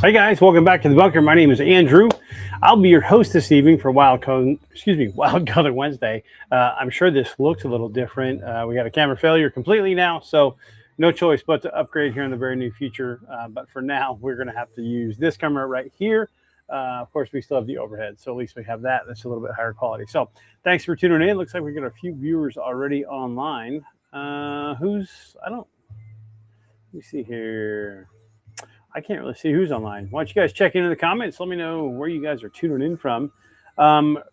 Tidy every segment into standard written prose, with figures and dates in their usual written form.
Hey guys, welcome back to the bunker. My name is Andrew. I'll be your host this evening for Wild Color Wednesday. I'm sure this looks a little different. We got a camera failure completely now, so no choice but to upgrade here in the very near future. But for now, we're going to have to use this camera right here. Of course, we still have the overhead, so at least we have that. That's a little bit higher quality. So thanks for tuning in. Looks like we got a few viewers already online. Let me see here. I can't really see who's online. Why don't you guys check into the comments? Let me know where you guys are tuning in from.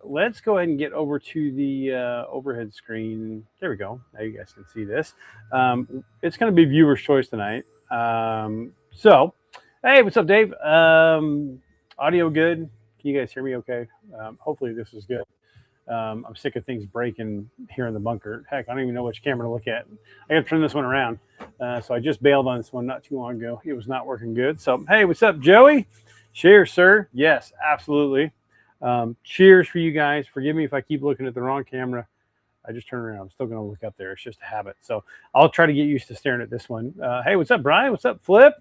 Let's go ahead and get over to the overhead screen. There we go. Now you guys can see this. It's going to be viewer's choice tonight. So, hey, what's up, Dave? Audio good? Can you guys hear me okay? Hopefully this is good. I'm sick of things breaking here in the bunker. Heck, I don't even know which camera to look at. I got to turn this one around. So I just bailed on this one not too long ago. It was not working good. So, hey, what's up, Joey? Cheers, sir. Yes, absolutely. Cheers for you guys. Forgive me if I keep looking at the wrong camera. I just turn around. I'm still going to look up there. It's just a habit. So I'll try to get used to staring at this one. Hey, what's up, Brian? What's up, Flip?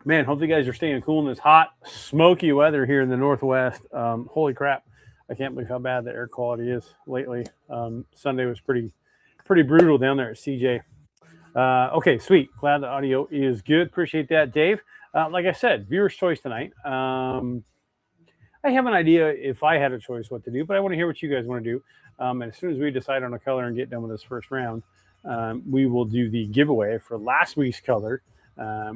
Man, hopefully you guys are staying cool in this hot, smoky weather here in the Northwest. Holy crap. I can't believe how bad the air quality is lately. Sunday was pretty brutal down there at CJ. Okay, sweet. Glad the audio is good. Appreciate that, Dave. Like I said, viewer's choice tonight. I have an idea if I had a choice what to do, but I want to hear what you guys want to do. And as soon as we decide on a color and get done with this first round, we will do the giveaway for last week's color.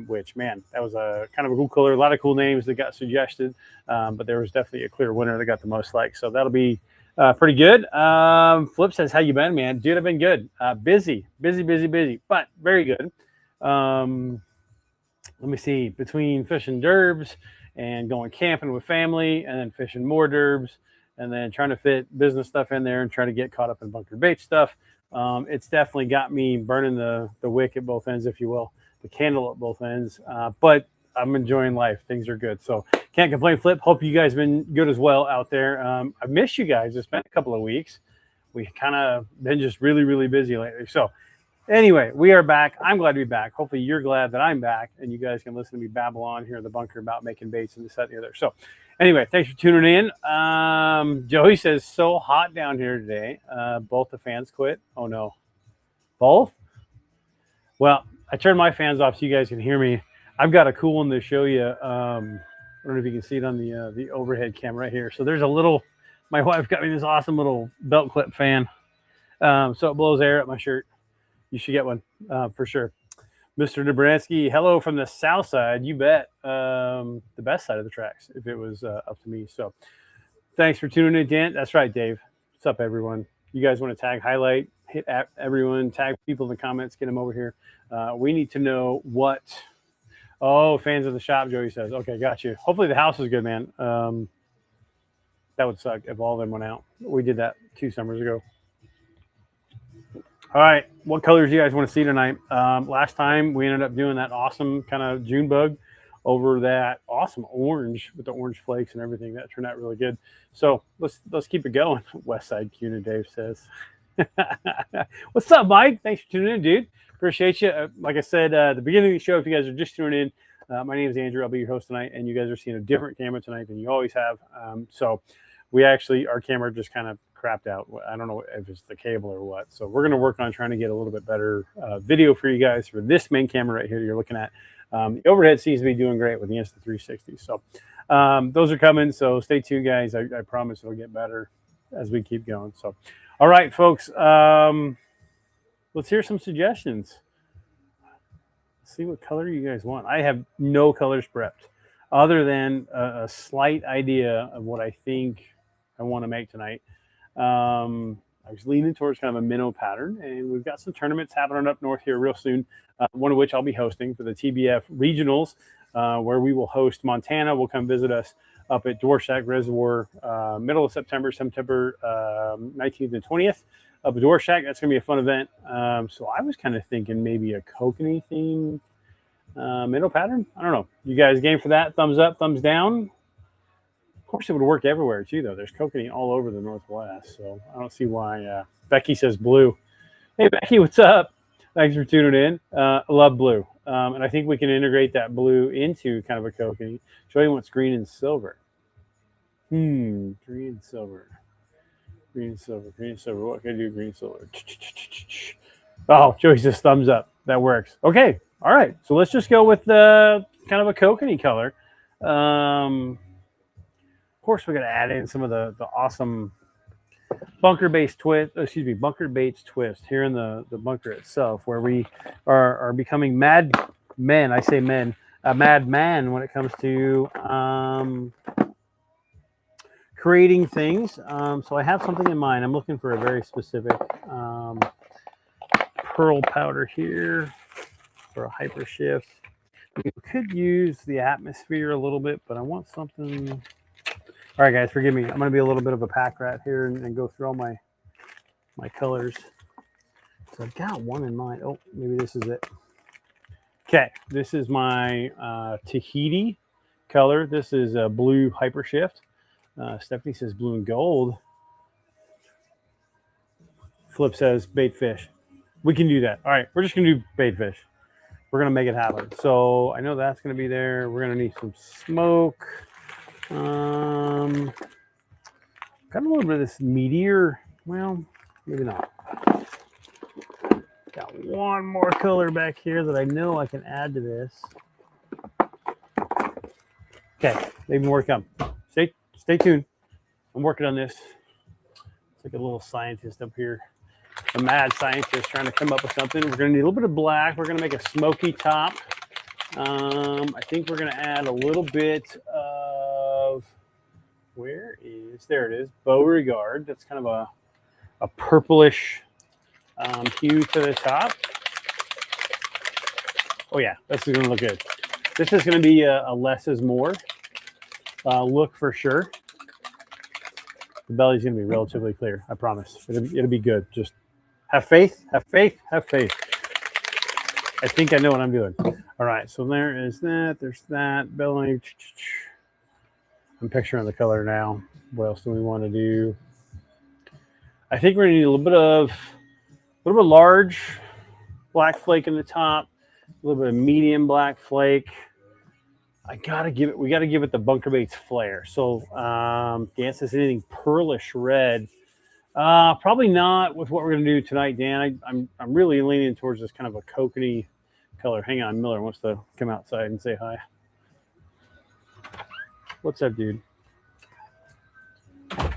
Which, man, that was a kind of a cool color. A lot of cool names that got suggested, but there was definitely a clear winner that got the most likes. So that'll be pretty good. Flip says, how you been, man? Dude, I've been good. Busy, but very good. Let me see. Between fishing derbs and going camping with family and then fishing more derbs and then trying to fit business stuff in there and trying to get caught up in bunker bait stuff, it's definitely got me burning the wick at both ends, if you will. The candle at both ends, but I'm enjoying life. Things are good, so can't complain. Flip, hope you guys been good as well out there. I've missed you guys. It's been a couple of weeks. We kind of been just really busy lately. So anyway, we are back. I'm glad to be back. Hopefully you're glad that I'm back and you guys can listen to me babble on here in the bunker about making baits and this, that, and the other. So anyway, thanks for tuning in. Joey says, so hot down here today. Both the fans quit. Oh no, both? Well, I turned my fans off so you guys can hear me. I've got a cool one to show you. I don't know if you can see it on the overhead camera right here. So there's a little, my wife got me this awesome little belt clip fan. So it blows air up my shirt. You should get one for sure. Mr. Dobransky, hello from the south side. You bet. The best side of the tracks if it was up to me. So thanks for tuning in, Dan. That's right, Dave. What's up, everyone? You guys want to tag, highlight, hit at everyone, tag people in the comments, get them over here. We need to know what. Oh, fans of the shop, Joey says. Okay, got you. Hopefully the house is good, man. That would suck if all of them went out. We did that 2 summers ago. All right, what colors do you guys want to see tonight? Last time we ended up doing that awesome kind of June bug over that awesome orange with the orange flakes and everything. That turned out really good. So let's keep it going. Westside Cuna, Dave says. What's up, Mike? Thanks for tuning in, dude. Appreciate you. Like I said at the beginning of the show, if you guys are just tuning in, my name is Andrew. I'll be your host tonight, and you guys are seeing a different camera tonight than you always have. So we actually, our camera just kind of crapped out. I don't know if it's the cable or what. So we're going to work on trying to get a little bit better video for you guys for this main camera right here you're looking at. The overhead seems to be doing great with the Insta360. So those are coming. So stay tuned, guys. I promise it'll get better as we keep going. So, all right, folks. Let's hear some suggestions. Let's see what color you guys want. I have no colors prepped other than a slight idea of what I think I want to make tonight. I was leaning towards kind of a minnow pattern, and we've got some tournaments happening up north here real soon, one of which I'll be hosting for the TBF Regionals, where we will host Montana. Will come visit us up at Dworshak Reservoir, middle of September 19th and 20th. Up at Dworshak. That's going to be a fun event. So I was kind of thinking maybe a kokanee theme minnow pattern. I don't know. You guys game for that? Thumbs up, thumbs down? Of course, it would work everywhere, too, though. There's kokanee all over the Northwest, so I don't see why. Becky says blue. Hey, Becky, what's up? Thanks for tuning in. I love blue. And I think we can integrate that blue into kind of a kokanee. Show you what's green and silver. Green and silver. Green and silver. Green and silver. What can I do? Green and silver. Oh, Joey says thumbs up. That works. Okay. All right. So let's just go with kind of a kokanee color. Of course, we're going to add in some of the awesome bunker baits twist here in the bunker itself, where we are becoming mad men. I say men, a madman when it comes to creating things. So I have something in mind. I'm looking for a very specific pearl powder here for a hyper shift. We could use the atmosphere a little bit, but I want something. All right, guys, forgive me. I'm going to be a little bit of a pack rat here and go through all my colors. So I've got one in mind. Oh, maybe this is it. Okay, this is my Tahiti color. This is a blue hyper shift. Stephanie says blue and gold. Flip says bait fish. We can do that. All right, we're just going to do bait fish. We're going to make it happen. So I know that's going to be there. We're going to need some smoke. Got a little bit of this meteor. Well, maybe not. Got one more color back here that I know I can add to this. Okay, maybe more come. Stay tuned. I'm working on this. It's like a little scientist up here. A mad scientist trying to come up with something. We're going to need a little bit of black. We're going to make a smoky top. I think we're going to add a little bit of, there it is, Beauregard. That's kind of a purplish hue to the top. Oh yeah, this is going to look good. This is going to be a less is more look for sure. The belly's going to be relatively clear, I promise. It'll be good. Just have faith, have faith, have faith. I think I know what I'm doing. All right, so there is that. There's that. Belly. I'm picturing the color now. What else do we want to do? I think we're going to need a little bit of large black flake in the top, a little bit of medium black flake. We got to give it the bunker baits flair. So Dan says anything pearlish red. Probably not with what we're going to do tonight, Dan. I'm really leaning towards this kind of a kokanee color. Hang on, Miller wants to come outside and say hi. What's up, dude? You want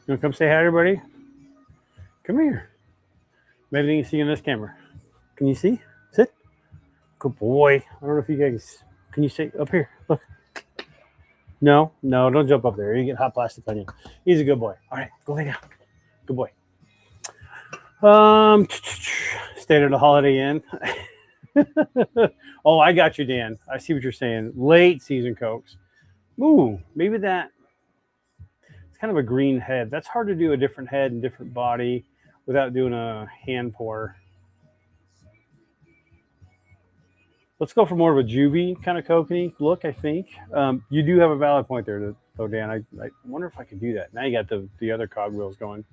to come say hi, everybody? Come here. Maybe you can see in this camera. Can you see? Sit. Good boy. I don't know if you guys... Can you see up here? Look. No, don't jump up there. You get hot plastic on you. He's a good boy. All right, go lay down. Good boy. Stayed at a Holiday Inn. Oh, I got you, Dan. I see what you're saying. Late season Cokes. Ooh, maybe that. It's kind of a green head. That's hard to do a different head and different body without doing a hand pour. Let's go for more of a juvie kind of kokanee look, I think. You do have a valid point there, though, Dan. I wonder if I could do that. Now you got the other cogwheels going.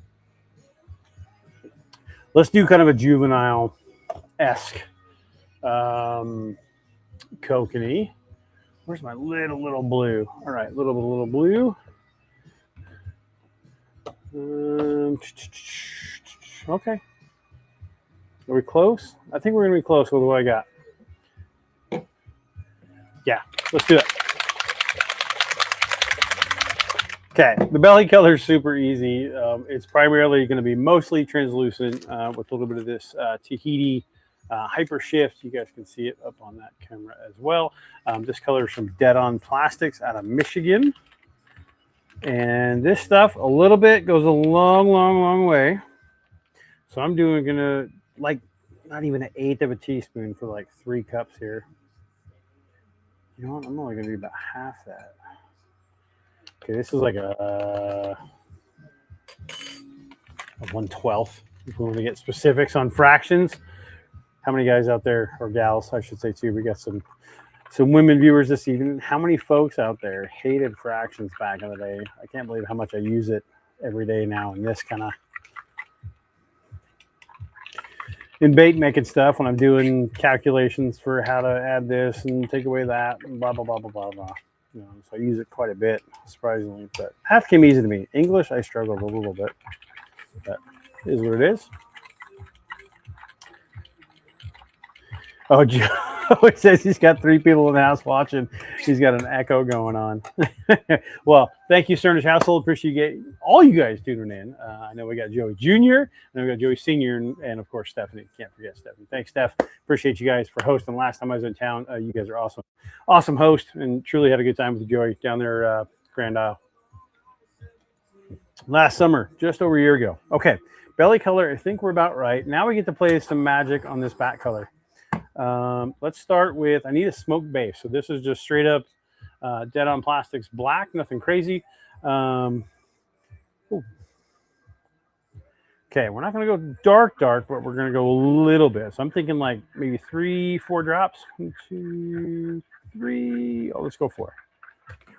Let's do kind of a juvenile-esque kokanee. Where's my little blue? All right, little blue. Okay. Are we close? I think we're going to be close with what I got. Yeah, let's do it. Okay, the belly color is super easy. It's primarily going to be mostly translucent with a little bit of this Tahiti hyper shift. You guys can see it up on that camera as well. This color is from Dead On Plastics out of Michigan. And this stuff, a little bit, goes a long way. So I'm gonna like not even an eighth of a teaspoon for like 3 cups here. You know what? I'm only gonna do about half that. Okay, this is like a 1/12 if we want to get specifics on fractions. How many guys out there, or gals, I should say too, we got some women viewers this evening. How many folks out there hated fractions back in the day? I can't believe how much I use it every day now in this kind of. in bait making stuff when I'm doing calculations for how to add this and take away that and blah blah blah blah blah blah. You know, so I use it quite a bit, surprisingly. But half came easy to me. English, I struggled a little bit, but it is what it is. Oh, Joe says he's got 3 people in the house watching. He's got an echo going on. Well, thank you, Sternish household. Appreciate all you guys tuning in. I know we got Joey Jr., and we got Joey Sr., and of course, Stephanie. Can't forget Stephanie. Thanks, Steph. Appreciate you guys for hosting. Last time I was in town, you guys are awesome. Awesome host, and truly had a good time with Joey down there, Grand Isle. Last summer, just over a year ago. Okay, belly color, I think we're about right. Now we get to play some magic on this back color. Let's start with, I need a smoke base. So this is just straight up Dead on Plastics black, nothing crazy. Okay, we're not going to go dark, but we're going to go a little bit. So I'm thinking like maybe 3-4 drops. 1, 2, 3. Oh, let's go 4.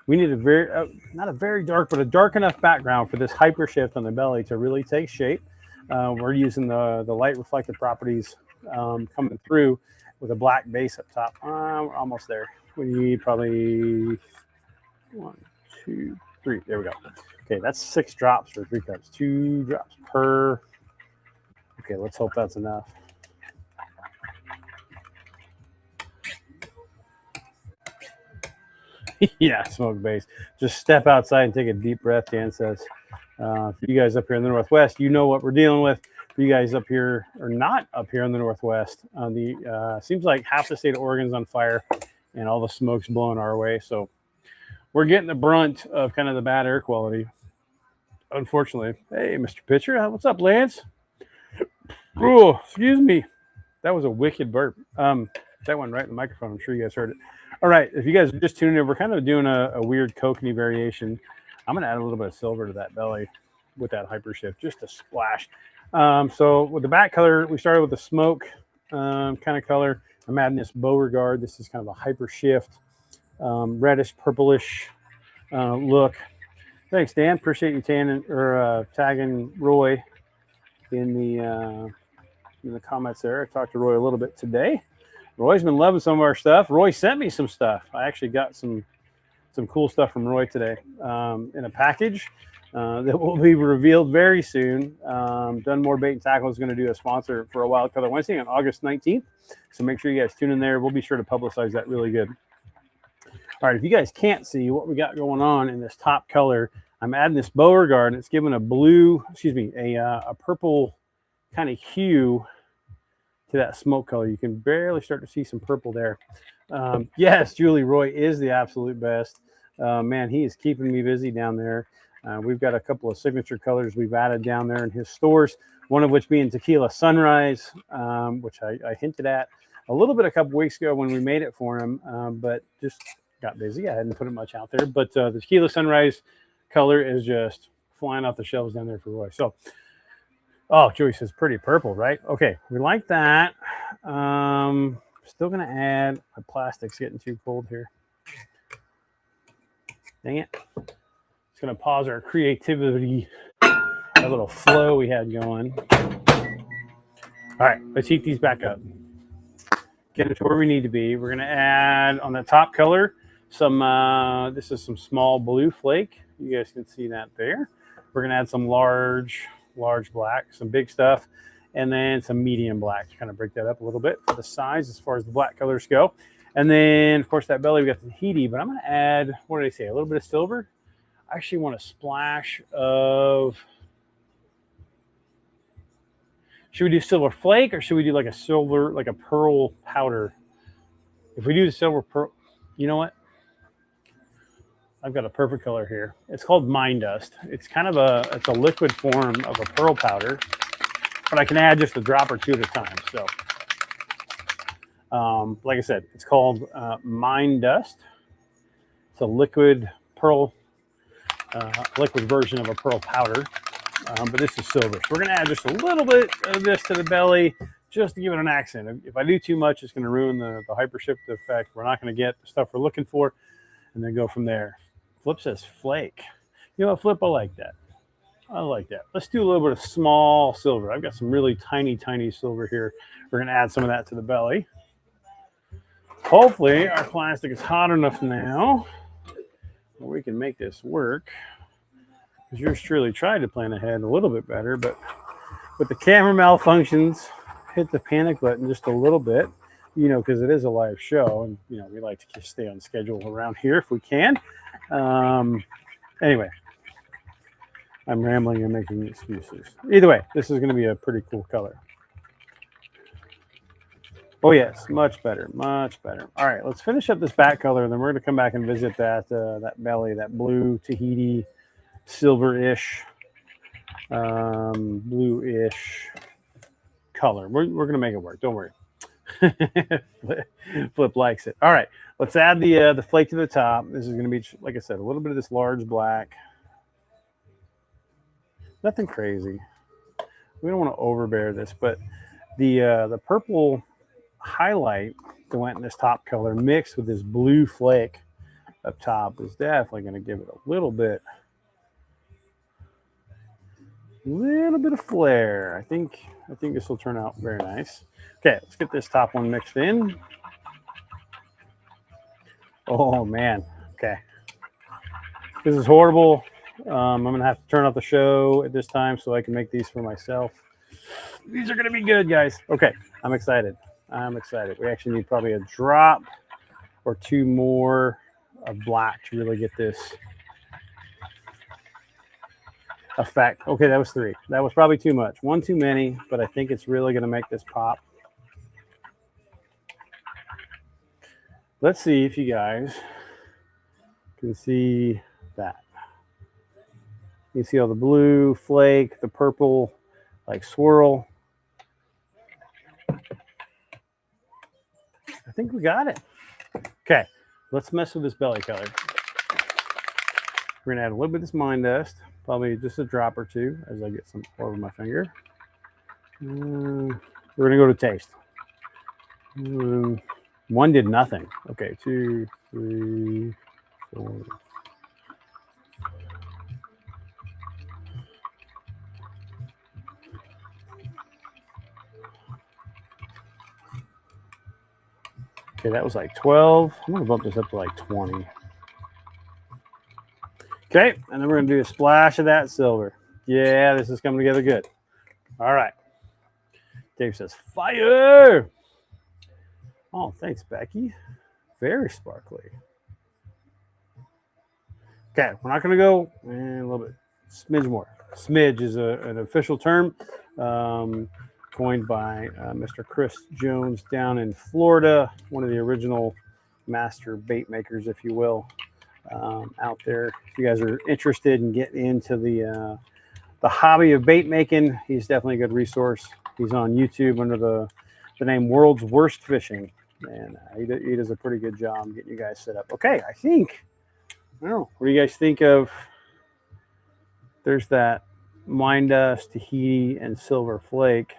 We need a very, not a very dark, but a dark enough background for this hyper shift on the belly to really take shape. We're using the light reflective properties coming through with a black base up top. We're almost there. We need probably 1, 2, 3. There we go. Okay, that's 6 drops for 3 cups. 2 drops per. Okay, let's hope that's enough. Yeah, smoke base. Just step outside and take a deep breath, Dan says. For you guys up here in the Northwest, you know what we're dealing with. For you guys up here, or not up here in the Northwest, seems like half the state of Oregon's on fire and all the smoke's blowing our way. So we're getting the brunt of kind of the bad air quality, unfortunately. Hey, Mr. Pitcher, what's up, Lance? Oh, excuse me. That was a wicked burp. That went right in the microphone. I'm sure you guys heard it. All right, if you guys are just tuning in, we're kind of doing a weird kokanee variation. I'm going to add a little bit of silver to that belly with that hyper shift, just a splash. So with the back color, we started with the smoke kind of color. I'm adding this Beauregard. This is kind of a hyper shift, reddish, purplish look. Thanks, Dan. Appreciate you tagging Roy in the comments there. I talked to Roy a little bit today. Roy's been loving some of our stuff. Roy sent me some stuff. I actually got some cool stuff from Roy today in a package that will be revealed very soon. Dunmore Bait and Tackle is going to do a sponsor for a Wild Color Wednesday on August 19th. So make sure you guys tune in there. We'll be sure to publicize that really good. All right, if you guys can't see what we got going on in this top color, I'm adding this Beauregard, and it's giving a purple kind of hue to that smoke color. You can barely start to see some purple there. Yes, Julie, Roy is the absolute best. Man, he is keeping me busy down there. We've got a couple of signature colors we've added down there in his stores, one of which being Tequila Sunrise, which I hinted at a little bit a couple weeks ago when we made it for him, but just got busy. I hadn't put it much out there. But the Tequila Sunrise color is just flying off the shelves down there for Roy. So, oh, Joey says pretty purple, right? Okay, we like that. Still going to add, my plastic's getting too cold here. Dang it. It's going to pause our creativity, that little flow we had going. All right, let's heat these back up. Get it to where we need to be. We're going to add on the top color some, this is some small blue flake. You guys can see that there. We're going to add some large black, some big stuff, and then some medium black to kind of break that up a little bit for the size as far as the black colors go. And then, of course, that belly, we got the Tahiti, but I'm going to add, what did I say, a little bit of silver? I actually want a splash of, should we do silver flake or should we do like a silver, like a pearl powder? If we do the silver pearl, you know what? I've got a perfect color here. It's called Mine Dust. It's kind of it's a liquid form of a pearl powder, but I can add just a drop or two at a time. So, like I said, it's called Mine Dust. It's a liquid pearl, liquid version of a pearl powder, but this is silver. So we're going to add just a little bit of this to the belly just to give it an accent. If I do too much, it's going to ruin the hyper shift effect. We're not going to get the stuff we're looking for, and then go from there. Flip says flake. You know what, Flip? I like that. I like that. Let's do a little bit of small silver. I've got some really tiny silver here. We're going to add some of that to the belly. Hopefully our plastic is hot enough now where we can make this work. Because yours truly tried to plan ahead a little bit better, but with the camera malfunctions, hit the panic button just a little bit, you know, because it is a live show, and you know we like to stay on schedule around here if we can. Anyway, I'm rambling and making excuses. Either way, this is going to be a pretty cool color. Oh yes, much better, much better. All right, let's finish up this back color, and then we're going to come back and visit that that belly, that blue Tahiti, silver-ish, blue-ish color. We're going to make it work. Don't worry. Flip likes it. All right, let's add the flake to the top. This is going to be, like I said, a little bit of this large black. Nothing crazy. We don't want to overbear this, but the purple highlight that went in this top color mixed with this blue flake up top is definitely going to give it a little bit of flair. I think this will turn out very nice. Okay, let's get this top one mixed in. Oh man, okay. This is horrible. I'm gonna have to turn off the show at this time so I can make these for myself. These are gonna be good, guys. Okay, I'm excited. I'm excited. We actually need probably a drop or two more of black to really get this effect. Okay, that was 3. That was probably too much. 1 too many, but I think it's really gonna make this pop. Let's see if you guys can see that. You see all the blue flake, the purple like swirl. I think we got it. Okay, let's mess with this belly color. We're gonna add a little bit of this mine dust, probably just a drop or two as I get some over my finger. We're gonna go to taste. 1 did nothing. Okay, 2, 3, 4. Okay, that was like 12. I'm gonna bump this up to like 20. Okay, and then we're gonna do a splash of that silver. Yeah, this is coming together good. All right. Dave says, fire! Oh, thanks, Becky. Very sparkly. Okay, we're not going to go a little bit, smidge more. Smidge is an official term coined by Mr. Chris Jones down in Florida, one of the original master bait makers, if you will, out there. If you guys are interested in getting into the hobby of bait making, he's definitely a good resource. He's on YouTube under the name World's Worst Fishing. And he does a pretty good job getting you guys set up. Okay, I don't know. What do you guys think of? There's that mine dust, Tahiti, and silver flake.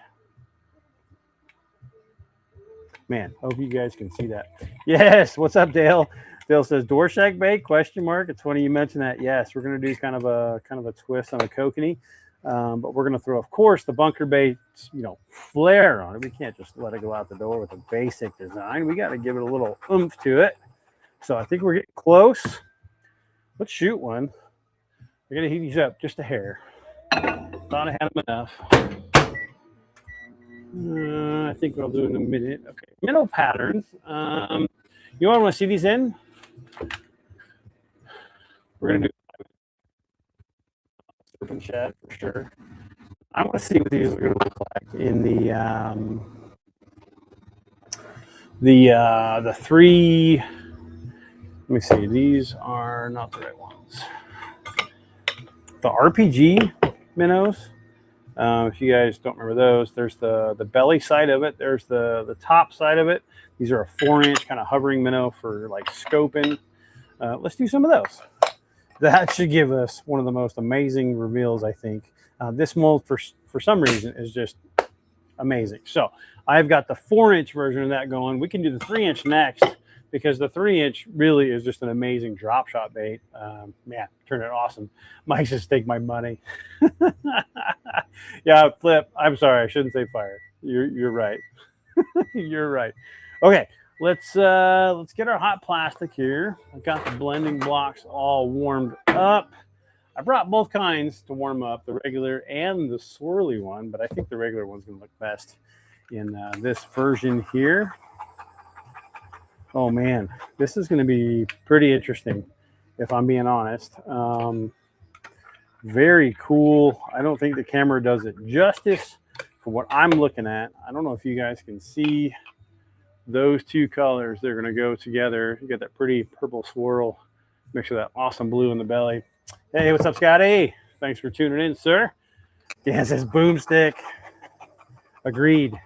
Man, hope you guys can see that. Yes, what's up, Dale? Dale says Dorshak bait? Question mark. It's funny you mentioned that. Yes, we're going to do kind of a twist on a kokanee. But we're going to throw, of course, the bunker bait, flair on it. We can't just let it go out the door with a basic design. We got to give it a little oomph to it. So I think we're getting close. Let's shoot one. I got to heat these up just a hair. Thought I had them enough. I think what I'll do in a minute. Okay, minnow patterns. You want to see these in? We're going to do serpent shad for sure. I want to see what these are going to look like in the 3. Let me see. These are not the right ones. The RPG minnows. If you guys don't remember those, there's the belly side of it. There's the top side of it. These are a 4-inch kind of hovering minnow for like scoping. Let's do some of those. That should give us one of the most amazing reveals, I think. This mold, for some reason, is just amazing. So I've got the 4-inch version of that going. We can do the 3-inch next. because the 3-inch really is just an amazing drop shot bait. Man, turned it awesome. Mike says, take my money. Yeah, Flip. I'm sorry, I shouldn't say fire. You're right. You're right. Okay, let's get our hot plastic here. I've got the blending blocks all warmed up. I brought both kinds to warm up, the regular and the swirly one, but I think the regular one's going to look best in this version here. Oh man, this is going to be pretty interesting, if I'm being honest. Very cool. I don't think the camera does it justice for what I'm looking at. I don't know if you guys can see those two colors. They're going to go together. You got that pretty purple swirl mixed with that awesome blue in the belly. Hey, what's up, Scotty? Thanks for tuning in, sir. Dan says boomstick. Agreed.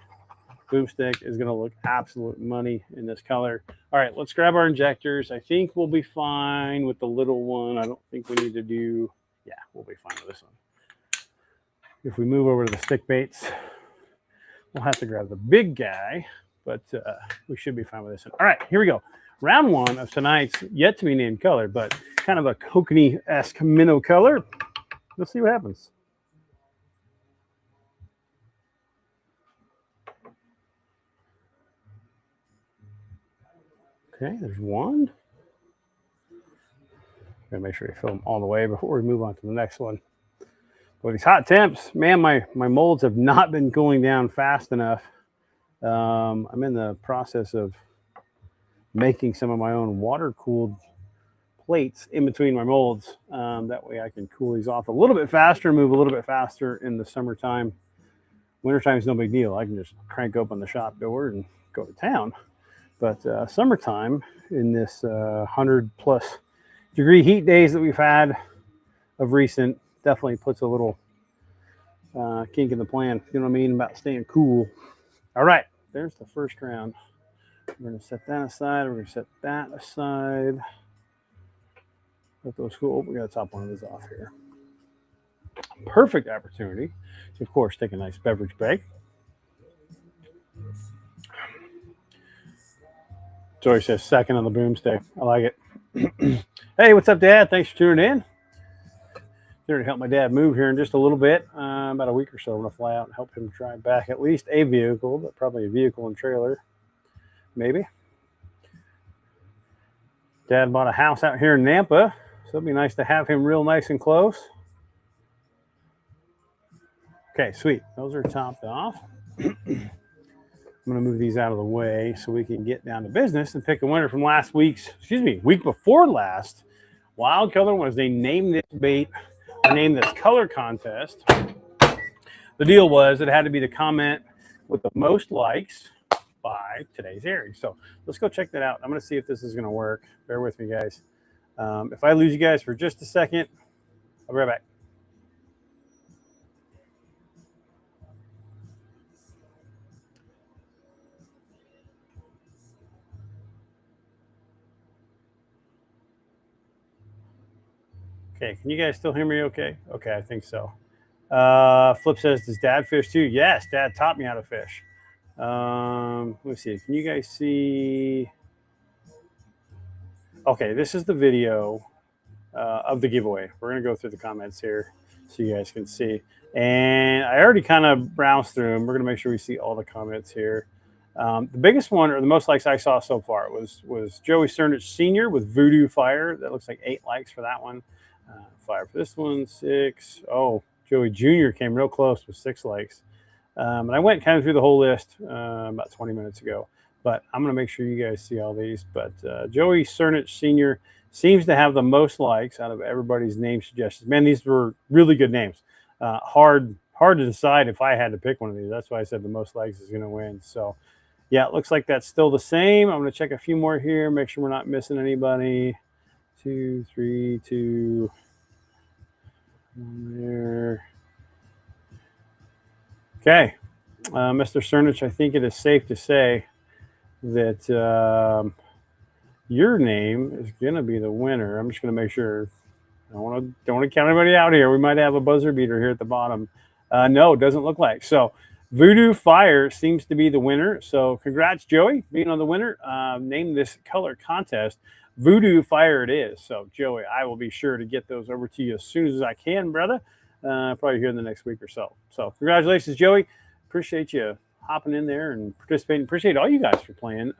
Boomstick is going to look absolute money in this color. All right, let's grab our injectors. I think we'll be fine with the little one. I don't think we need to do... Yeah, we'll be fine with this one. If we move over to the stick baits, we'll have to grab the big guy, but we should be fine with this one. All right, here we go. Round one of tonight's yet to be named color, but kind of a kokanee-esque minnow color. Let's see what happens. Okay, there's one. Gotta make sure you fill them all the way before we move on to the next one. With these hot temps, man, my molds have not been going down fast enough. I'm in the process of making some of my own water-cooled plates in between my molds. That way I can cool these off a little bit faster, move a little bit faster in the summertime. Wintertime is no big deal. I can just crank open the shop door and go to town. But summertime, in this 100+ degree heat days that we've had of recent, definitely puts a little kink in the plan. You know what I mean about staying cool. All right, there's the first round. We're going to set that aside. We're going to set that aside. Let those cool. Oh, we got to top one of these off here. Perfect opportunity to, of course, take a nice beverage break. Joy says second on the boomstick. I like it. Hey, what's up, Dad? Thanks for tuning in. Here to help my dad move here in just a little bit. About a week or so, I'm going to fly out and help him drive back at least a vehicle, but probably a vehicle and trailer. Maybe. Dad bought a house out here in Nampa, so it'd be nice to have him real nice and close. Okay, sweet. Those are topped off. I'm going to move these out of the way so we can get down to business and pick a winner from last week's, week before last. Wild Color was they named this bait, or named this color contest. The deal was it had to be the comment with the most likes by today's airing. So let's go check that out. I'm going to see if this is going to work. Bear with me, guys. If I lose you guys for just a second, I'll be right back. Okay, can you guys still hear me okay? Okay, I think so. Flip says, does Dad fish too? Yes, Dad taught me how to fish. Let me see. Can you guys see? Okay, this is the video of the giveaway. We're going to go through the comments here so you guys can see. And I already kind of browsed through them. We're going to make sure we see all the comments here. The biggest one, or the most likes I saw so far, was Joey Cernich Sr. with Voodoo Fire. That looks like 8 likes for that one. 5 for this one, 6. Oh, Joey Jr. came real close with 6 likes. And I went kind of through the whole list about 20 minutes ago. But I'm going to make sure you guys see all these. But Joey Cernich Sr. seems to have the most likes out of everybody's name suggestions. Man, these were really good names. Hard to decide if I had to pick one of these. That's why I said the most likes is going to win. So, yeah, it looks like that's still the same. I'm going to check a few more here, make sure we're not missing anybody. 2, 3, 2. One there. Okay. Mr. Cernich, I think it is safe to say that your name is going to be the winner. I'm just going to make sure. I don't want to count anybody out here. We might have a buzzer beater here at the bottom. No, it doesn't look like. So Voodoo Fire seems to be the winner. So congrats, Joey, being on the winner. Name this color contest. Voodoo Fire it is. So, Joey, I will be sure to get those over to you as soon as I can, brother. Probably here in the next week or so. So, congratulations, Joey. Appreciate you hopping in there and participating. Appreciate all you guys for playing.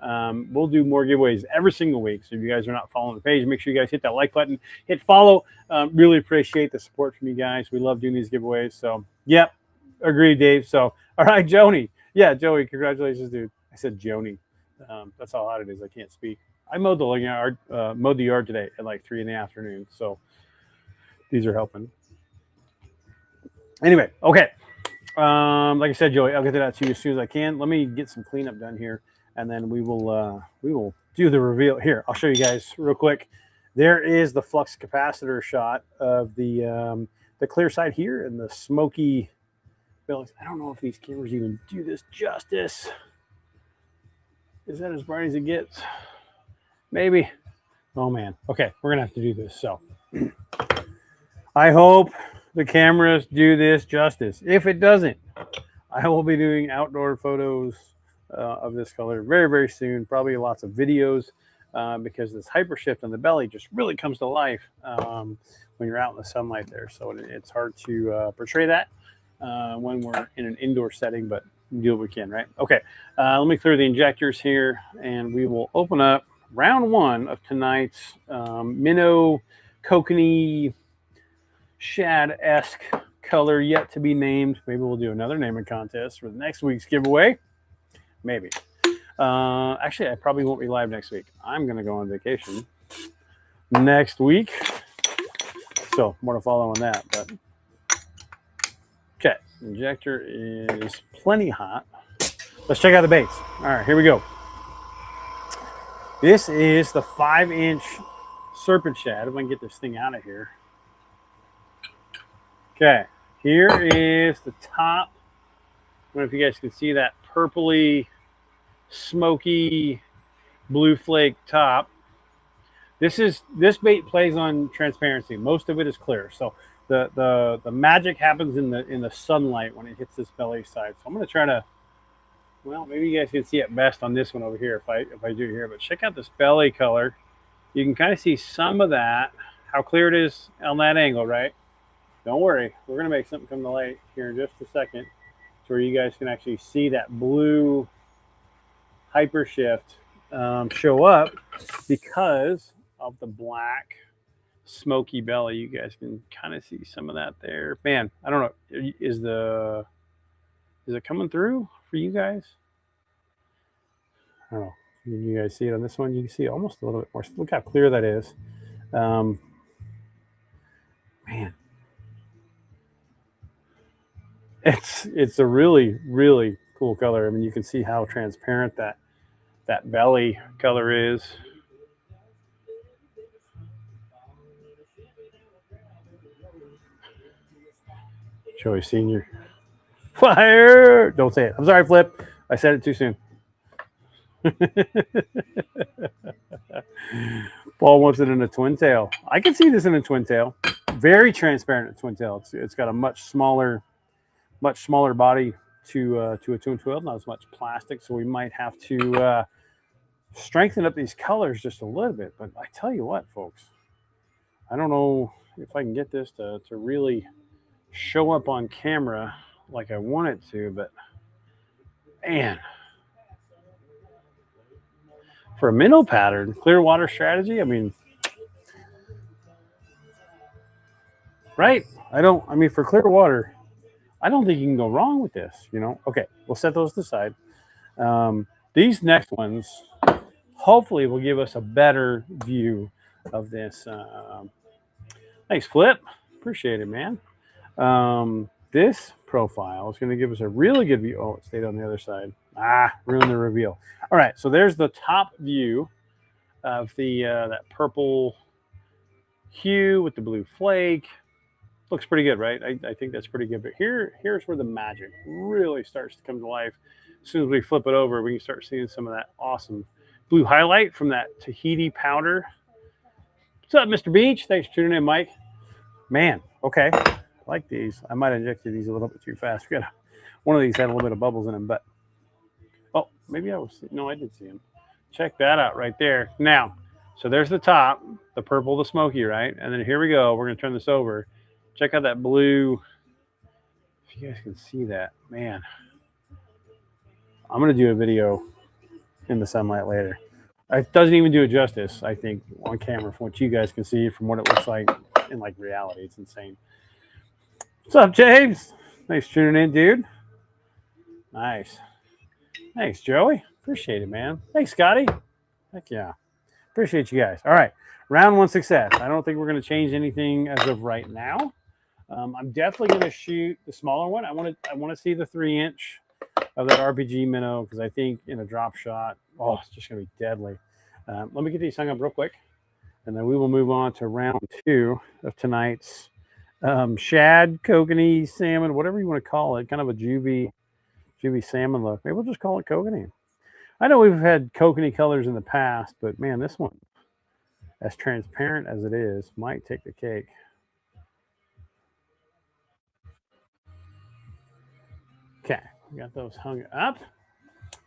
We'll do more giveaways every single week. So, if you guys are not following the page, make sure you guys hit that like button, hit follow. Really appreciate the support from you guys. We love doing these giveaways. So, yep, agreed, Dave. So, all right, Joni. Yeah, Joey, congratulations, dude. I said Joni. That's how hot it is. I can't speak. I mowed the yard today at like 3 in the afternoon. So these are helping. Anyway, okay. Like I said, Joey, I'll get that to you as soon as I can. Let me get some cleanup done here, and then we will do the reveal. Here, I'll show you guys real quick. There is the flux capacitor shot of the clear side here and the smoky bellies. I don't know if these cameras even do this justice. Is that as bright as it gets? Maybe. Oh man. Okay, we're gonna have to do this. So I hope the cameras do this justice. If it doesn't, I will be doing outdoor photos of this color very, very soon. Probably lots of videos because this hypershift on the belly just really comes to life when you're out in the sunlight there. So it's hard to portray that when we're in an indoor setting, but do what we can, right? Okay, let me clear the injectors here, and we will open up round one of tonight's minnow kokanee shad-esque color yet to be named. Maybe we'll do another naming contest for the next week's giveaway. Maybe. Actually, I probably won't be live next week. I'm going to go on vacation next week. So more to follow on that. But okay, injector is plenty hot. Let's check out the baits. All right, here we go. This is the 5-inch serpent shad. If I can get this thing out of here. Okay, here is the top. I don't know if you guys can see that purpley, smoky, blue flake top. This bait plays on transparency. Most of it is clear. So the magic happens in the sunlight when it hits this belly side. So I'm going to try to, well, maybe you guys can see it best on this one over here if I do here. But check out this belly color. You can kind of see some of that, how clear it is on that angle, right? Don't worry. We're going to make something come to light here in just a second to where you guys can actually see that blue hypershift show up because of the black smoky belly. You guys can kind of see some of that there. Man, I don't know. Is it coming through for you guys? I don't know. Can you guys see it on this one? You can see almost a little bit more. Look how clear that is. Man. It's a really, really cool color. I mean, you can see how transparent that belly color is. Joey Senior. Fire! Don't say it. I'm sorry, Flip. I said it too soon. Paul wants it in a twin tail. I can see this in a twin tail. Very transparent in twin tail. It's got a much smaller body to a twin tail, not as much plastic. So we might have to strengthen up these colors just a little bit. But I tell you what, folks, I don't know if I can get this to really show up on camera like I want it to, but man, for a minnow pattern, clear water strategy, I mean, right? I mean, for clear water, I don't think you can go wrong with this, you know? Okay, we'll set those aside. These next ones hopefully will give us a better view of this. Thanks, Flip. Appreciate it, man. This profile is going to give us a really good view. Oh, it stayed on the other side. Ruined the reveal. All right, so there's the top view of the that purple hue with the blue flake. Looks pretty good, right? I think that's pretty good. But here's where the magic really starts to come to life. As soon as we flip it over, we can start seeing some of that awesome blue highlight from that Tahiti powder. What's up, Mr. Beach? Thanks for tuning in, Mike. Man, okay. I like these. I might have injected these a little bit too fast. We One of these had a little bit of bubbles in them, but oh, maybe I was. No, I did see them. Check that out right there. Now, so there's the top, the purple, the smoky, right? And then here we go. We're gonna turn this over. Check out that blue. If you guys can see that, man. I'm gonna do a video in the sunlight later. It doesn't even do it justice, I think, on camera from what you guys can see, from what it looks like in like reality. It's insane. What's up, James? Thanks for tuning in, dude. Nice. Thanks, Joey. Appreciate it, man. Thanks, Scotty. Heck yeah. Appreciate you guys. All right. Round one success. I don't think we're going to change anything as of right now. I'm definitely going to shoot the smaller one. I want to see the 3-inch of that RPG minnow because I think in a drop shot, oh, it's just going to be deadly. Let me get these hung up real quick, and then we will move on to round 2 of tonight's shad, kokanee, salmon, whatever you want to call it, kind of a juvie salmon look. Maybe we'll just call it kokanee. I know we've had kokanee colors in the past, but man, this one, as transparent as it is, might take the cake. Okay, we got those hung up.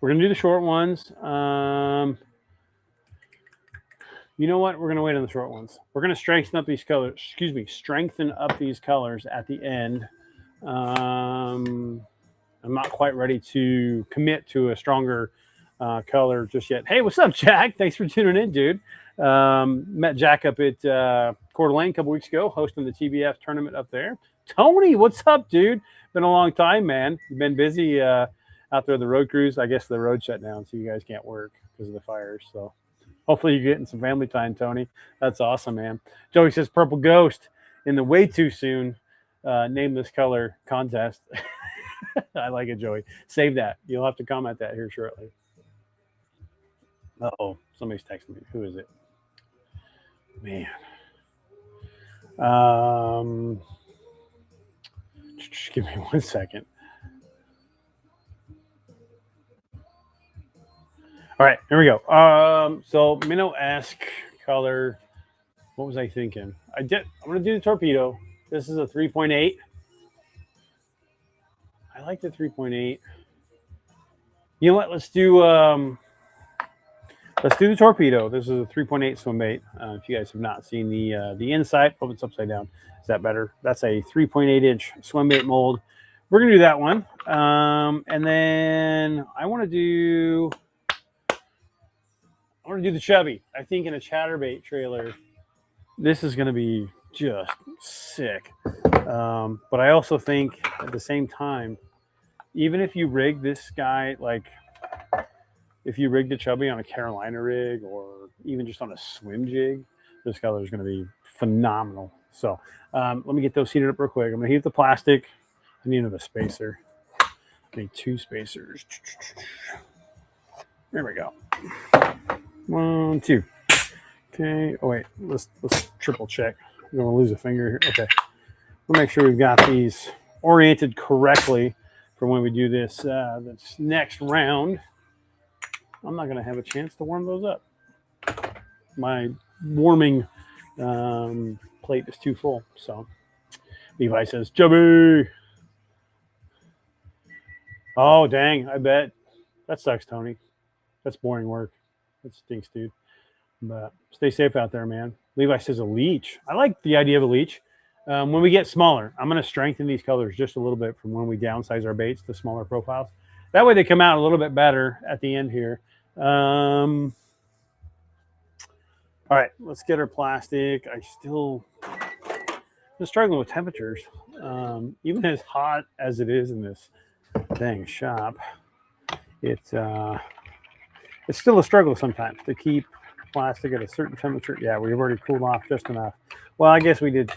We're gonna do the short ones. You know what? We're gonna wait on the short ones. We're gonna strengthen up these colors. Strengthen up these colors at the end. I'm not quite ready to commit to a stronger color just yet. Hey, what's up, Jack? Thanks for tuning in, dude. Met Jack up at Coeur d'Alene a couple weeks ago, hosting the TBF tournament up there. Tony, what's up, dude? Been a long time, man. You've been busy out there on the road cruise. I guess the road shut down, so you guys can't work because of the fires. So hopefully you're getting some family time, Tony. That's awesome, man. Joey says Purple Ghost in the way too soon name this color contest. I like it, Joey. Save that. You'll have to comment that here shortly. Uh-oh, somebody's texting me. Who is it? Man. Just give me 1 second. All right, here we go. So minnow-esque color. What was I thinking? I'm gonna do the torpedo. This is a 3.8. I like the 3.8. You know what? Let's do the torpedo. This is a 3.8 swim bait. If you guys have not seen the inside, oh, it's upside down. Is that better? That's a 3.8-inch swim bait mold. We're gonna do that one, and then I want to do the chubby. I think in a chatterbait trailer, this is gonna be just sick. But I also think at the same time, even if you rig this guy, like if you rig the chubby on a Carolina rig or even just on a swim jig, this color is going to be phenomenal. So let me get those heated up real quick. I'm going to heat the plastic. I need another spacer. I need 2 spacers. There we go. 1, 2. Okay. Oh wait, let's triple check. I'm going to lose a finger here. Okay. We'll make sure we've got these oriented correctly for when we do this next round. I'm not going to have a chance to warm those up. My warming plate is too full. So Levi says, Chubby. Oh, dang. I bet. That sucks, Tony. That's boring work. That stinks, dude. But stay safe out there, man. Levi says a leech. I like the idea of a leech. When we get smaller, I'm going to strengthen these colors just a little bit from when we downsize our baits to smaller profiles. That way they come out a little bit better at the end here. All right, let's get our plastic. I'm struggling with temperatures. Even as hot as it is in this dang shop, it's still a struggle sometimes to keep plastic at a certain temperature. Yeah, we've already cooled off just enough. Well, I guess we did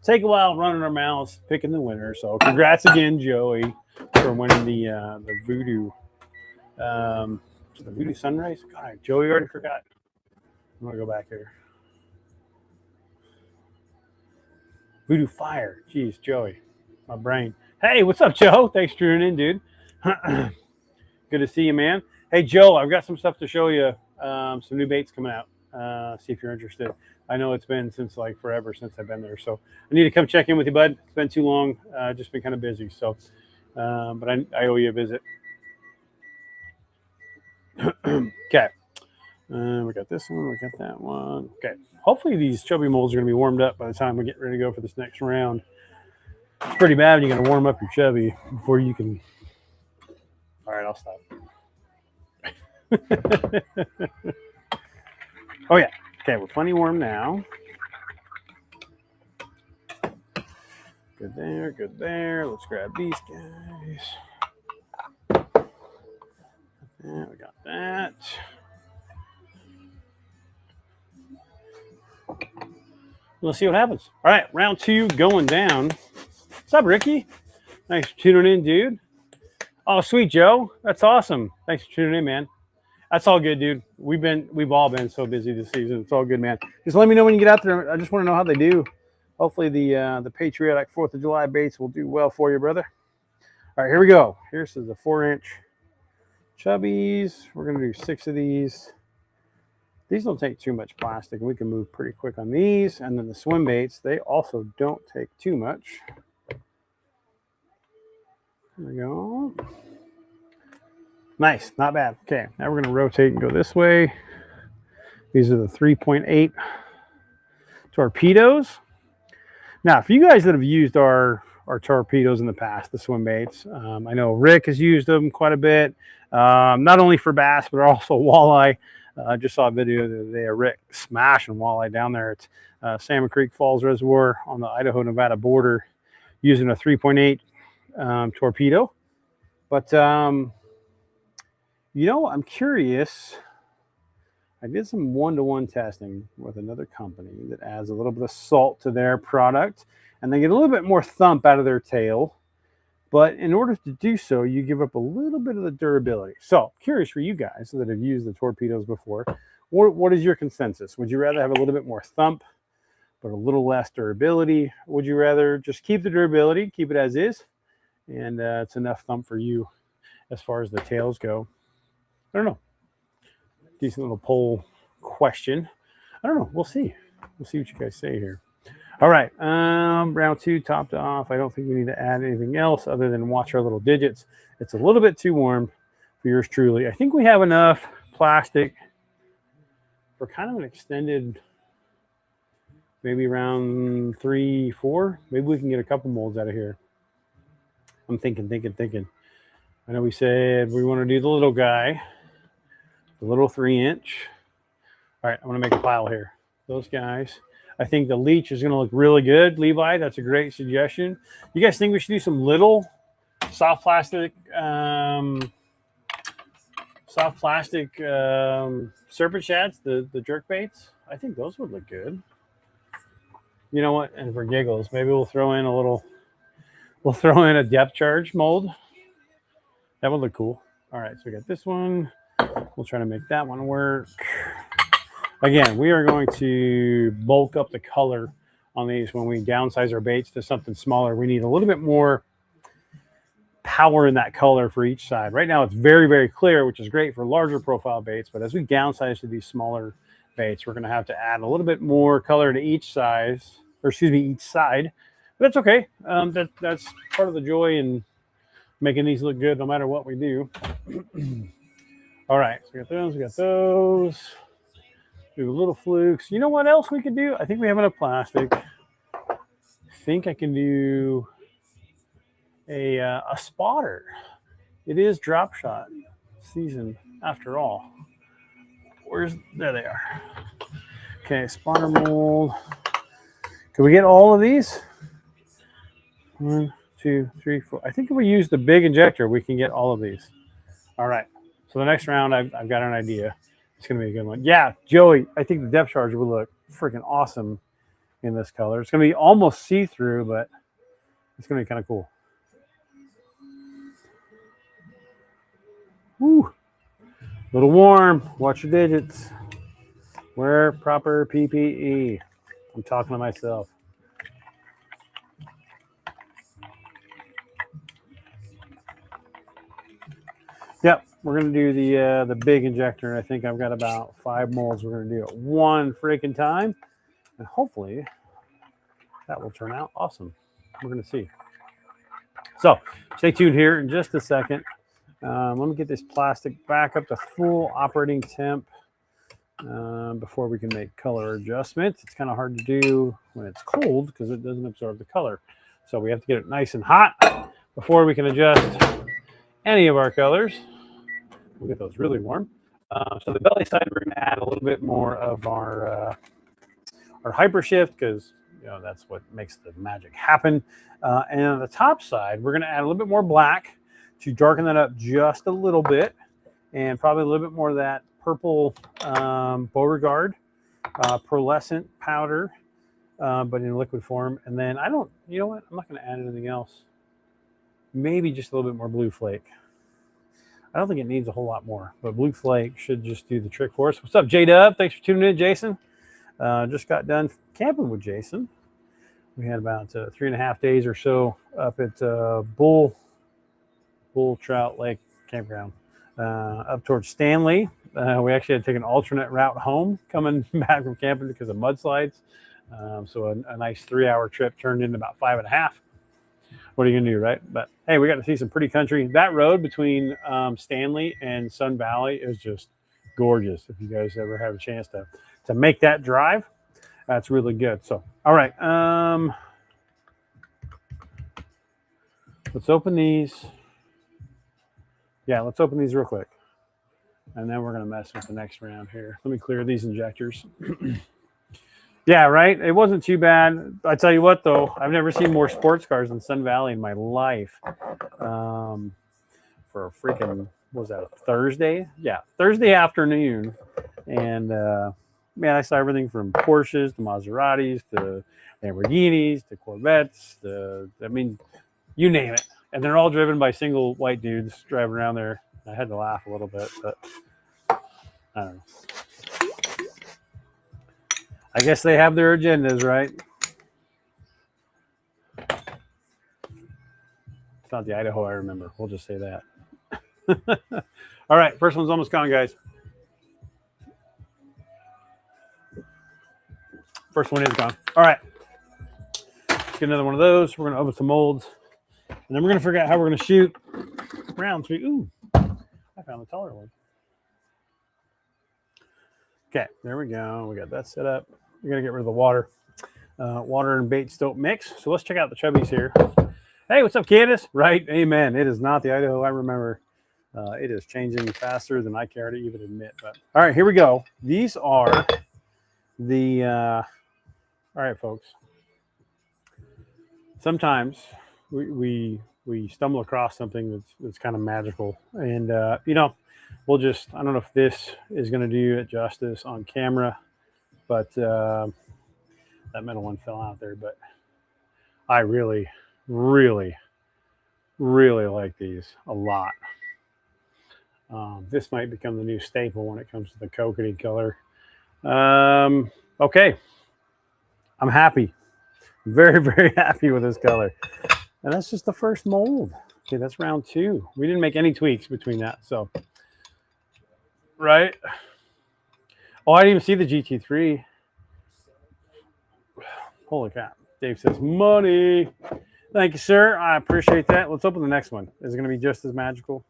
take a while running our mouths, picking the winner. So congrats again, Joey, for winning the Voodoo. The Voodoo Sunrise? God, Joey already forgot. I'm going to go back here. Voodoo Fire. Jeez, Joey. My brain. Hey, what's up, Joe? Thanks for tuning in, dude. Good to see you, man. Hey, Joe, I've got some stuff to show you. Some new baits coming out. See if you're interested. I know it's been since like forever since I've been there. So I need to come check in with you, bud. It's been too long. Just been kind of busy. So But I owe you a visit. Okay. We got this one. We got that one. Okay. Hopefully these chubby molds are going to be warmed up by the time we get ready to go for this next round. It's pretty bad when you got to warm up your chubby before you can. All right, I'll stop. Oh, yeah. Okay, we're plenty warm now. Good there, good there. Let's grab these guys. Yeah, we got that. Let's see what happens. All right, round 2 going down. What's up, Ricky? Thanks for tuning in, dude. Oh, sweet Joe. That's awesome. Thanks for tuning in, man. That's all good, dude. We've all been so busy this season. It's all good, man. Just let me know when you get out there. I just want to know how they do. Hopefully the patriotic 4th of July baits will do well for you, brother. All right, here we go. Here's the 4-inch chubbies. We're gonna do 6 of these. These don't take too much plastic, and we can move pretty quick on these. And then the swim baits, they also don't take too much. There we go. Nice, not bad. Okay, now we're going to rotate and go this way. These are the 3.8 torpedoes. Now, for you guys that have used our torpedoes in the past, the swim baits, I know Rick has used them quite a bit, not only for bass, but also walleye. I just saw a video the other day of Rick smashing walleye down there at Salmon Creek Falls Reservoir on the Idaho-Nevada border using a 3.8 torpedo. But, you know, I'm curious. I did some one-to-one testing with another company that adds a little bit of salt to their product, and they get a little bit more thump out of their tail. But in order to do so, you give up a little bit of the durability. So, curious for you guys that have used the torpedoes before, what is your consensus? Would you rather have a little bit more thump, but a little less durability? Would you rather just keep the durability, keep it as is, and it's enough thump for you as far as the tails go? I don't know. Decent little poll question. I don't know. We'll see. We'll see what you guys say here. All right, round 2 topped off. I don't think we need to add anything else other than watch our little digits. It's a little bit too warm for yours truly. I think we have enough plastic for kind of an extended, maybe around 3, 4. Maybe we can get a couple molds out of here. I'm thinking. I know we said we want to do the little guy, the little 3-inch. All right, I'm going to make a pile here. Those guys. I think the leech is going to look really good. Levi, that's a great suggestion. You guys think we should do some little soft plastic serpent shads, the jerk baits? I think those would look good. You know what? And for giggles, maybe we'll throw in a depth charge mold. That would look cool. All right, so we got this one. We'll try to make that one work. Again, we are going to bulk up the color on these when we downsize our baits to something smaller. We need a little bit more power in that color for each side. Right now, it's very, very clear, which is great for larger profile baits. But as we downsize to these smaller baits, we're going to have to add a little bit more color to each side. But that's okay. That's part of the joy in making these look good no matter what we do. All right, so we got those. Do little flukes. You know what else we could do? I think we have enough plastic. I think I can do a spotter. It is drop shot season after all. There they are. Okay, spotter mold. Can we get all of these? 1, 2, 3, 4. I think if we use the big injector, we can get all of these. All right. So the next round, I've got an idea. It's going to be a good one. Yeah, Joey, I think the depth charge will look freaking awesome in this color. It's going to be almost see-through, but it's going to be kind of cool. Woo. A little warm. Watch your digits. Wear proper PPE. I'm talking to myself. Yep, we're going to do the big injector. I think I've got about 5 molds we're going to do at one freaking time. And hopefully that will turn out awesome. We're going to see. So stay tuned here in just a second. Let me get this plastic back up to full operating temp before we can make color adjustments. It's kind of hard to do when it's cold because it doesn't absorb the color. So we have to get it nice and hot before we can adjust any of our colors. We'll get those really warm. So the belly side, we're going to add a little bit more of our hyper shift because that's what makes the magic happen. And on the top side, we're going to add a little bit more black to darken that up just a little bit, and probably a little bit more of that purple Beauregard pearlescent powder, but in liquid form. And then you know what? I'm not going to add anything else. Maybe just a little bit more blue flake. I don't think it needs a whole lot more, but blue flake should just do the trick for us. What's up, J-Dub? Thanks for tuning in, Jason. Just got done camping with Jason. We had about 3.5 days or so up at Bull Trout Lake Campground up towards Stanley. We actually had to take an alternate route home coming back from camping because of mudslides. So a nice 3-hour trip turned into about 5.5. What are you gonna do, right? But hey, we got to see some pretty country. That road between Stanley and Sun Valley is just gorgeous. If you guys ever have a chance to make that drive, that's really good. So, all right, let's open these. Yeah, let's open these real quick, and then we're gonna mess with the next round here. Let me clear these injectors. Yeah, right. It wasn't too bad. I tell you what, though, I've never seen more sports cars in Sun Valley in my life. For a freaking, what was that, a Thursday? Yeah, Thursday afternoon. And man, I saw everything from Porsches to Maseratis to Lamborghinis to Corvettes. I mean, you name it. And they're all driven by single white dudes driving around there. I had to laugh a little bit, but I don't know. I guess they have their agendas, right? It's not the Idaho I remember. We'll just say that. All right, first one's almost gone, guys. First one is gone. All right. Let's get another one of those. We're going to open some molds. And then we're going to figure out how we're going to shoot round 3. Ooh, I found the taller one. Okay, there we go. We got that set up. We're going to get rid of the water. Water and bait stope mix. So let's check out the chubbies here. Hey, what's up, Candace? Right, amen. It is not the Idaho I remember. It is changing faster than I care to even admit. But all right, here we go. These are the all right, folks. Sometimes we stumble across something that's kind of magical, and we'll just, I don't know if this is going to do it justice on camera, but that metal one fell out there. But I really, really, really like these a lot. This might become the new staple when it comes to the coconut color. Okay, I'm happy. Very, very happy with this color. And that's just the first mold. Okay, that's round 2. We didn't make any tweaks between that. So, right. Oh, I didn't even see the GT3. Holy crap. Dave says, money. Thank you, sir. I appreciate that. Let's open the next one. Is it going to be just as magical?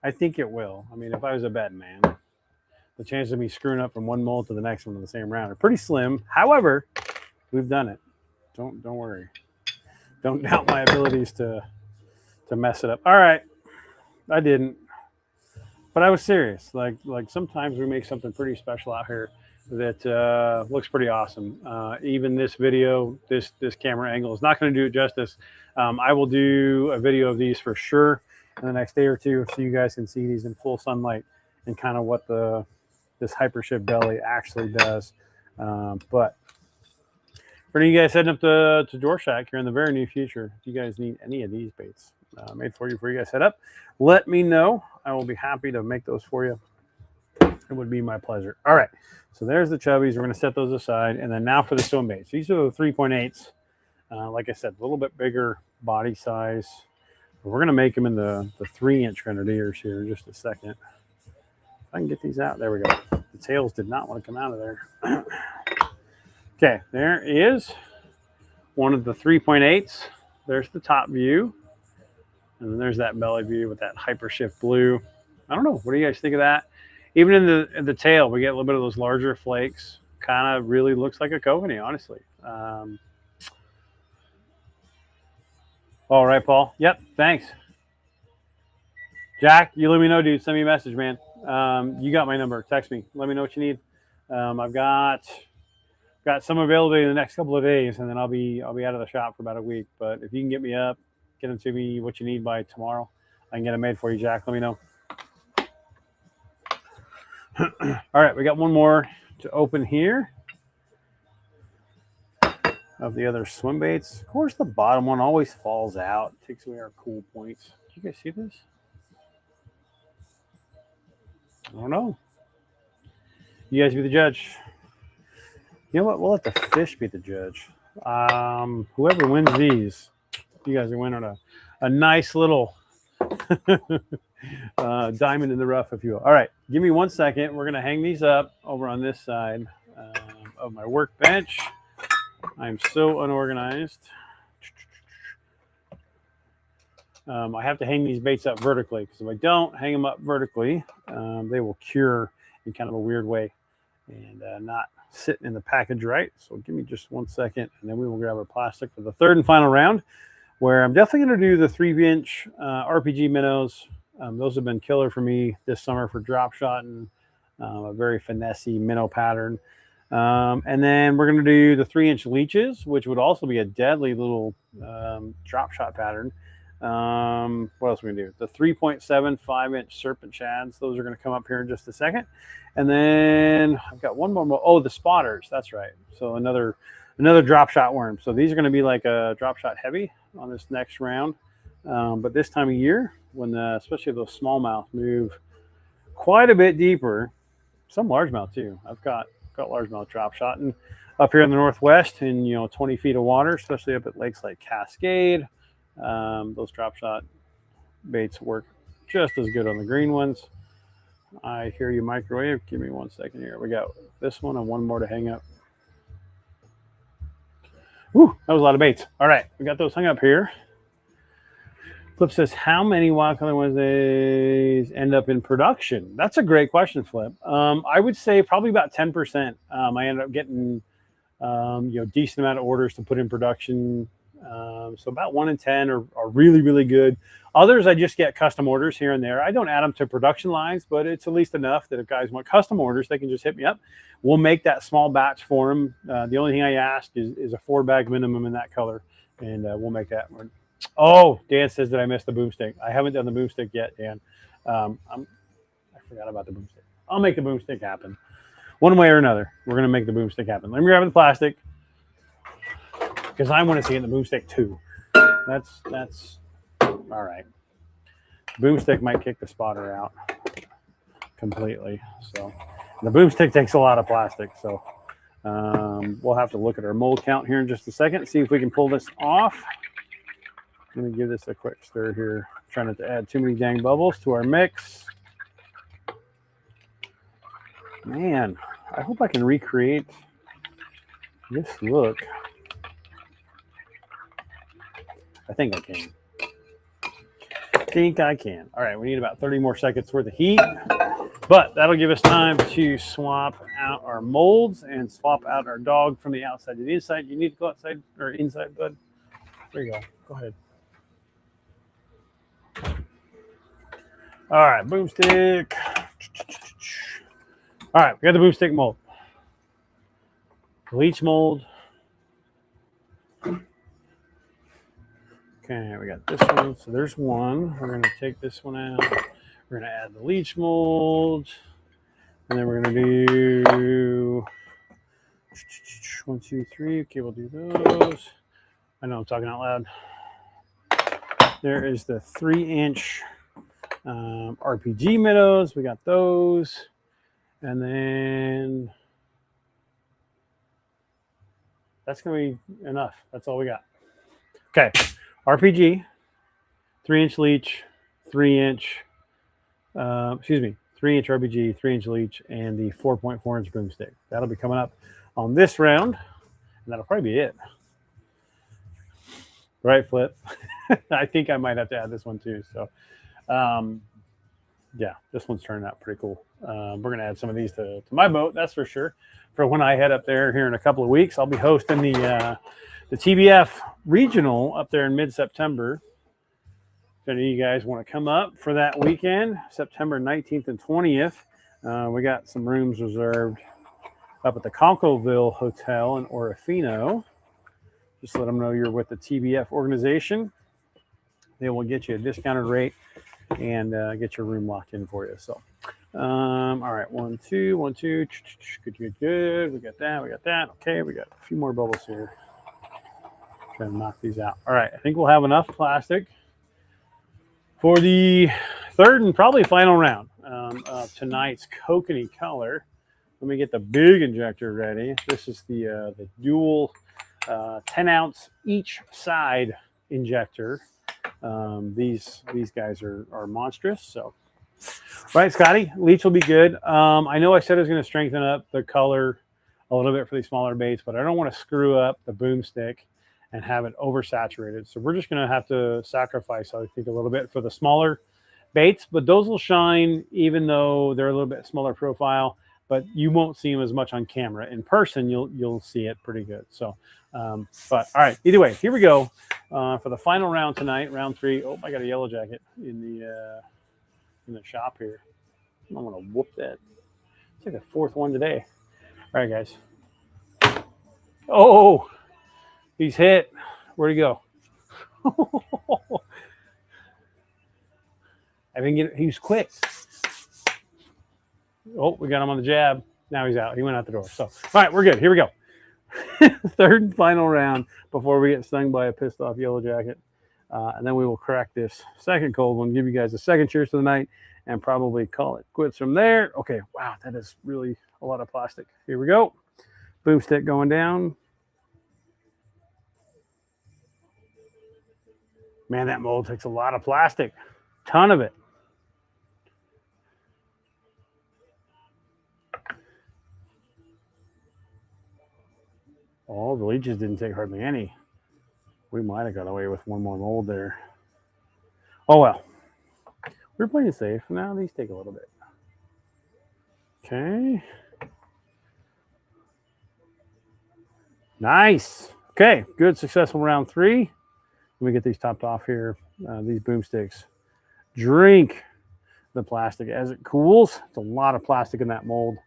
I think it will. I mean, if I was a betting man, the chances of me screwing up from one mold to the next one in the same round are pretty slim. However, we've done it. Don't worry. Don't doubt my abilities to mess it up. All right. I didn't. But I was serious. Like sometimes we make something pretty special out here that looks pretty awesome. Even this video, this camera angle is not going to do it justice. I will do a video of these for sure in the next day or two so you guys can see these in full sunlight and kind of what this Hypershift belly actually does. But for you guys heading up to Dorshak here in the very near future, if you guys need any of these baits made for you before you guys head up, let me know. I will be happy to make those for you. It would be my pleasure. All right, so there's the chubbies. We're going to set those aside. And then now for the stone baits. These are the 3.8s. Like I said, a little bit bigger body size. We're going to make them in the 3-inch grenadiers here in just a second. If I can get these out. There we go. The tails did not want to come out of there. Okay, there is one of the 3.8s. There's the top view. And then there's that belly view with that Hypershift blue. I don't know. What do you guys think of that? Even in the tail, we get a little bit of those larger flakes. Kind of really looks like a kokanee, honestly. All right, Paul. Yep. Thanks. Jack, you let me know, dude. Send me a message, man. You got my number. Text me. Let me know what you need. I've got some availability in the next couple of days, and then I'll be out of the shop for about a week. But if you can get me up, get them to me what you need by tomorrow, I can get them made for you, Jack. Let me know. All right, we got one more to open here of the other swim baits. Of course, the bottom one always falls out. Takes away our cool points. Did you guys see this? I don't know. You guys be the judge. You know what? We'll let the fish be the judge. Whoever wins these, you guys are winning a nice little diamond in the rough, if you will. All right, give me 1 second. We're going to hang these up over on this side of my workbench. I'm so unorganized. I have to hang these baits up vertically, because if I don't hang them up vertically, they will cure in kind of a weird way and not sit in the package right. So give me just 1 second, and then we will grab our plastic for the third and final round, where I'm definitely going to do the 3-inch RPG minnows. Those have been killer for me this summer for drop shotting, a very finessey minnow pattern. And then we're going to do the 3-inch leeches, which would also be a deadly little drop shot pattern. What else are we going to do? The 3.7 5-inch serpent shads. Those are going to come up here in just a second. And then I've got one more. Oh, the spotters. That's right. So another drop shot worm. So these are going to be like a drop shot heavy on this next round. But this time of year, when especially those smallmouth move quite a bit deeper, some largemouth too. I've got largemouth drop shotting up here in the Northwest in 20 feet of water, especially up at lakes like Cascade. Those drop shot baits work just as good on the green ones. I hear you, microwave. Give me 1 second here. We got this one and one more to hang up. Woo, that was a lot of baits. All right, we got those hung up here. Flip says, how many Wild Color Wednesdays end up in production? That's a great question, Flip. I would say probably about 10%. I end up getting decent amount of orders to put in production. So about 1 in 10 are really, really good. Others, I just get custom orders here and there. I don't add them to production lines, but it's at least enough that if guys want custom orders, they can just hit me up. We'll make that small batch for them. The only thing I ask is a 4-bag minimum in that color, and we'll make that one. Oh, Dan says that I missed the boomstick. I haven't done the boomstick yet, Dan. I forgot about the boomstick. I'll make the boomstick happen. One way or another, we're going to make the boomstick happen. Let me grab the plastic, because I want to see it in the boomstick too. That's all right. Boomstick might kick the spotter out completely. So the boomstick takes a lot of plastic. So we'll have to look at our mold count here in just a second, see if we can pull this off. Let me give this a quick stir here. Trying not to add too many dang bubbles to our mix. Man, I hope I can recreate this look. I think I can. All right, we need about 30 more seconds worth of heat, but that'll give us time to swap out our molds and swap out our dog from the outside to the inside. You need to go outside or inside, bud. There you go. Go ahead. All right, boomstick. All right, we got the boomstick mold. Leech mold. Okay, we got this one. So there's one. We're going to take this one out. We're going to add the leech mold. And then we're going to do 1, 2, 3. Okay, we'll do those. I know I'm talking out loud. There is the 3-inch RPG minnows. We got those. And then that's going to be enough. That's all we got. Okay. RPG, 3-inch leech, 3-inch, 3-inch RPG, 3-inch leech, and the 4.4-inch boomstick. That'll be coming up on this round, and that'll probably be it. Right, Flip. I think I might have to add this one too. So, yeah, this one's turning out pretty cool. We're going to add some of these to my boat, that's for sure. For when I head up there here in a couple of weeks, I'll be hosting the TBF regional up there in mid-September. If any of you guys want to come up for that weekend, September 19th and 20th, we got some rooms reserved up at the Conkville Hotel in Orofino. Just let them know you're with the TBF organization. They will get you a discounted rate and get your room locked in for you. So, all right, 1, 2, 1, 2. Good. We got that. Okay, we got a few more bubbles here. Try to knock these out. All right, I think we'll have enough plastic for the third and probably final round of tonight's kokanee color. Let me get the big injector ready. This is the dual 10-ounce each side injector. These guys are monstrous. So, right, Scotty, leech will be good. I know I said I was going to strengthen up the color a little bit for these smaller baits, but I don't want to screw up the boomstick and have it oversaturated. So we're just going to have to sacrifice, I think, a little bit for the smaller baits, but those will shine even though they're a little bit smaller profile, but you won't see them as much on camera. In person, you'll see it pretty good. So, but all right, either way, here we go for the final round tonight, round 3. Oh, I got a yellow jacket in the shop here. I'm going to whoop that. It's like the 4th one today. All right, guys. Oh, he's hit. Where'd he go? I didn't get it. He was quick. Oh, we got him on the jab. Now he's out. He went out the door. So, all right, we're good. Here we go. Third and final round before we get stung by a pissed off yellow jacket. And then we will crack this second cold one, give you guys a second cheers to the night, and probably call it quits from there. Okay, wow, that is really a lot of plastic. Here we go. Boomstick going down. Man, that mold takes a lot of plastic. Ton of it. Oh, the leeches didn't take hardly any. We might have got away with one more mold there. Oh, well. We're playing safe. Now these take a little bit. Okay. Nice. Okay, good, successful round 3. Let me get these topped off here. These boomsticks. Drink the plastic as it cools. It's a lot of plastic in that mold.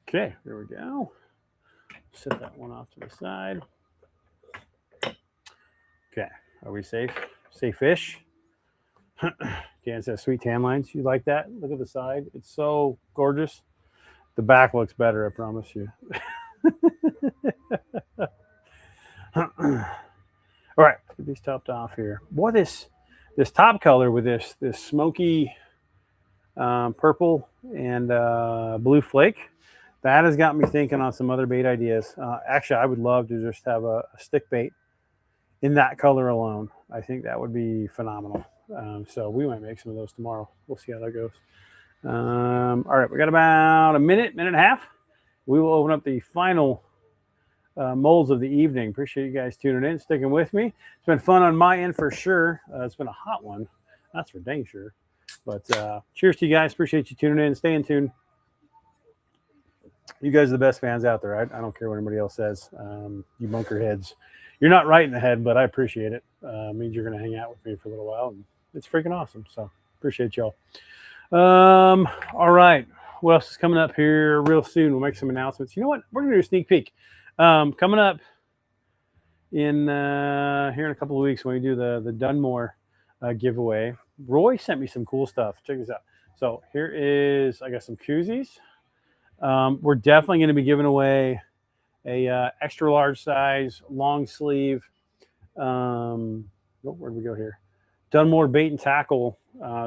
Okay, there we go. Set that one off to the side. Okay, are we safe? Safe-ish. Dan says sweet tan lines. You like that? Look at the side. It's so gorgeous. The back looks better, I promise you. All right, let's get these topped off here. Boy, this top color with this smoky purple and blue flake, that has got me thinking on some other bait ideas. Actually, I would love to just have a stick bait in that color alone. I think that would be phenomenal. So we might make some of those tomorrow. We'll see how that goes. All right, we got about a minute and a half. We will open up the final molds of the evening. Appreciate you guys tuning in, sticking with me. It's been fun on my end for sure. It's been a hot one. That's for dang sure. But cheers to you guys. Appreciate you tuning in. Staying tuned. You guys are the best fans out there. I don't care what anybody else says. You bunker heads. You're not right in the head, but I appreciate it. It means you're going to hang out with me for a little while. And it's freaking awesome. So appreciate y'all. All right. What else is coming up here real soon? We'll make some announcements. You know what? We're going to do a sneak peek. Coming up in here in a couple of weeks when we do the Dunmore giveaway. Roy sent me some cool stuff. Check this out. So here is, I got some koozies. We're definitely going to be giving away a extra large size long sleeve. Where'd we go here? Dunmore bait and tackle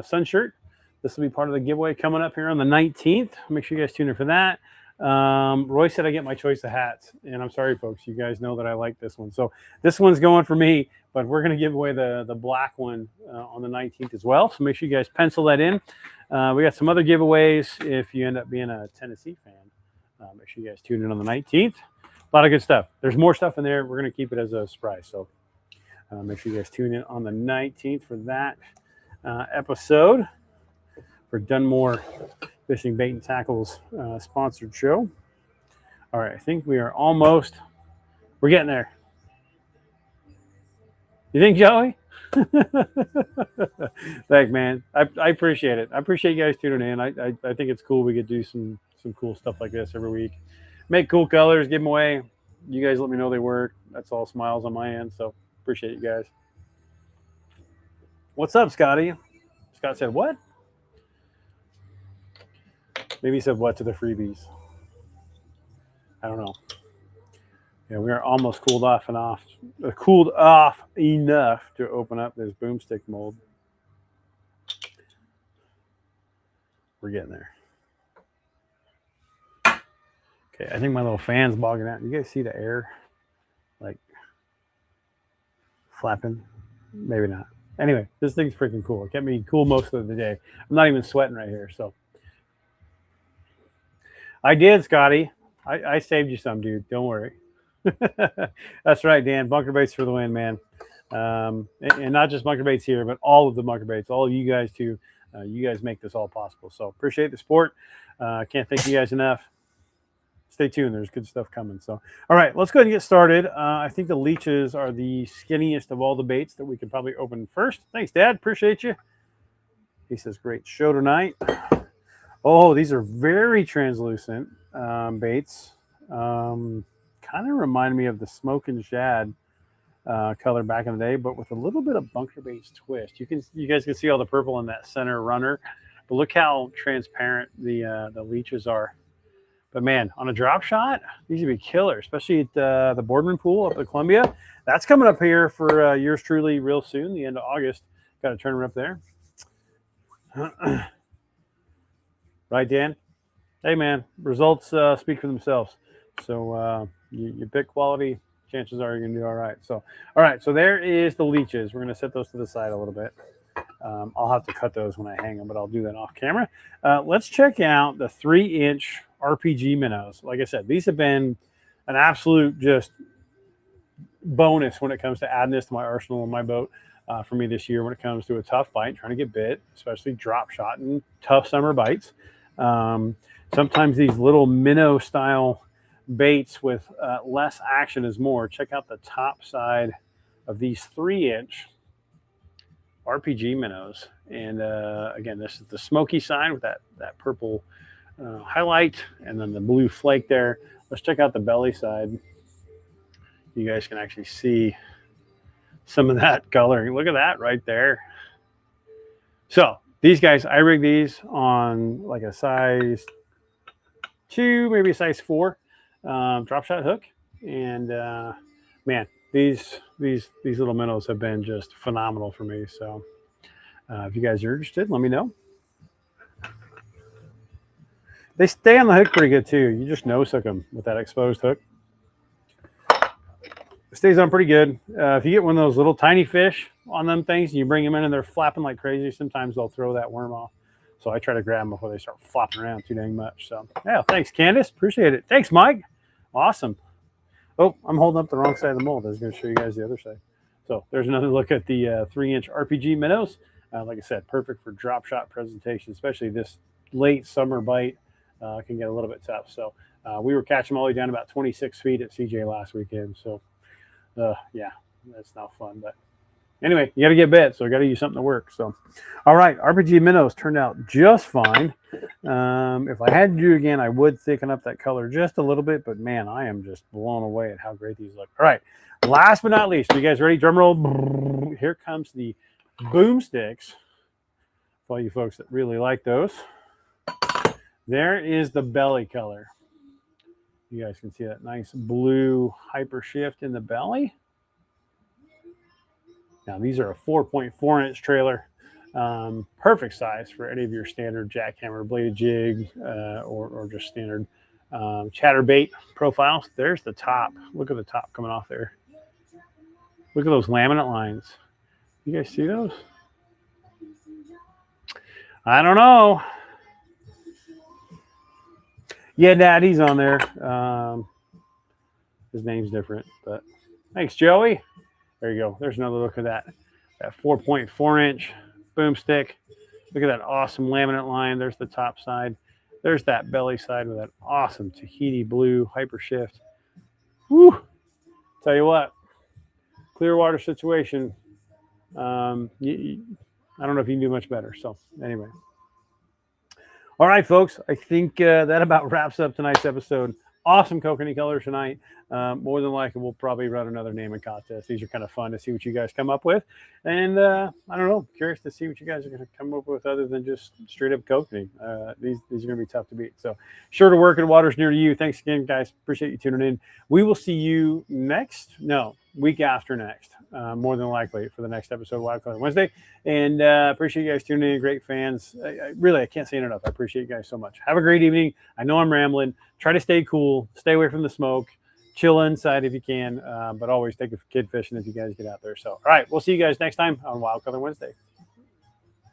sun shirt. This will be part of the giveaway coming up here on the 19th. Make sure you guys tune in for that. Roy said I get my choice of hats, and I'm sorry, folks. You guys know that I like this one. So this one's going for me, but we're going to give away the black one on the 19th as well. So make sure you guys pencil that in. We got some other giveaways if you end up being a Tennessee fan. Make sure you guys tune in on the 19th. a lot of good stuff. There's more stuff in there. We're going to keep it as a surprise. So make sure you guys tune in on the 19th for that episode for Dunmore Fishing Bait and Tackles sponsored show. All right, I think we are almost. We're getting there. You think, Joey? Thanks, man. I appreciate it. I appreciate you guys tuning in. I think it's cool. We could do some cool stuff like this every week. Make cool colors, give them away. You guys let me know they work. That's all smiles on my end. So appreciate you guys. What's up, Scotty? Scott said what? Maybe he said what to the freebies. I don't know. Yeah, we are almost cooled off enough to open up this boomstick mold. We're getting there. Okay, I think my little fan's bogging out. You guys see the air like flapping? Maybe not. Anyway, this thing's freaking cool. It kept me cool most of the day. I'm not even sweating right here, so. I did, Scotty. I saved you some, dude. Don't worry. That's right, Dan. Bunker baits for the win, man. And not just bunker baits here, but all of the bunker baits, all of you guys too. You guys make this all possible. So appreciate the support. Can't thank you guys enough. Stay tuned. There's good stuff coming. So, all right, let's go ahead and get started. I think the leeches are the skinniest of all the baits that we can probably open first. Thanks, Dad. Appreciate you. He says, great show tonight. Oh, these are very translucent baits. Kind of remind me of the Smoke and Shad color back in the day, but with a little bit of bunker baits twist. You guys can see all the purple in that center runner, but look how transparent the leeches are. But man, on a drop shot, these would be killer, especially at the Boardman Pool up at Columbia. That's coming up here for yours truly real soon, the end of August. Got to turn her up there. Right, Dan? Hey, man, results speak for themselves. So you pick quality, chances are you're going to do all right. So, all right, so there is the leeches. We're going to set those to the side a little bit. I'll have to cut those when I hang them, but I'll do that off camera. Let's check out the 3-inch RPG minnows. Like I said, these have been an absolute just bonus when it comes to adding this to my arsenal on my boat for me this year when it comes to a tough bite, trying to get bit, especially drop shot and tough summer bites. Sometimes these little minnow style baits with less action is more. Check out the top side of these 3-inch RPG minnows. And again, this is the smoky side with that purple highlight and then the blue flake there. Let's check out the belly side. You guys can actually see some of that coloring. Look at that right there. So these guys, I rig these on like a size 2, maybe a size 4 drop shot hook. And man, these little minnows have been just phenomenal for me. So if you guys are interested, let me know. They stay on the hook pretty good too. You just nose hook them with that exposed hook. It stays on pretty good. If you get one of those little tiny fish on them things and you bring them in and they're flapping like crazy, sometimes they'll throw that worm off. So I try to grab them before they start flopping around too dang much. So yeah, thanks, Candace. Appreciate it. Thanks, Mike. Awesome. Oh, I'm holding up the wrong side of the mold. I was going to show you guys the other side. So there's another look at the 3-inch RPG minnows. Like I said, perfect for drop shot presentation, especially this late summer bite. Can get a little bit tough. So we were catching them all the way down about 26 feet at CJ last weekend. So yeah, that's not fun. But anyway, you got to get bit, so you got to use something to work. So, all right, RPG minnows turned out just fine. If I had to do it again, I would thicken up that color just a little bit. But man, I am just blown away at how great these look. All right, last but not least, you guys ready? Drum roll. Here comes the boomsticks. For all you folks that really like those. There is the belly color. You guys can see that nice blue hyper shift in the belly. Now these are a 4.4-inch trailer. Perfect size for any of your standard jackhammer bladed jig or just standard chatterbait profiles. There's the top. Look at the top coming off there. Look at those laminate lines. You guys see those? I don't know. Yeah, Daddy's on there. his name's different. But thanks, Joey. There you go. There's another look at that 4.4-inch boomstick. Look at that awesome laminate line. There's the top side. There's that belly side with that awesome Tahiti blue hyper shift. Woo! Tell you what, Clearwater situation. I don't know if you can do much better. So anyway. All right, folks. I think that about wraps up tonight's episode. Awesome kokanee colors tonight. More than likely, we'll probably run another naming contest. These are kind of fun to see what you guys come up with. And I don't know, curious to see what you guys are going to come up with other than just straight up kokanee. These are going to be tough to beat. So sure to work in waters near you. Thanks again, guys. Appreciate you tuning in. We will see you week after next, more than likely, for the next episode of Wild Color Wednesday. And appreciate you guys tuning in. Great fans. I can't say it enough. I appreciate you guys so much. Have a great evening. I know I'm rambling. Try to stay cool. Stay away from the smoke. Chill inside if you can, but always take a kid fishing if you guys get out there. So, all right, we'll see you guys next time on Wild Color Wednesday.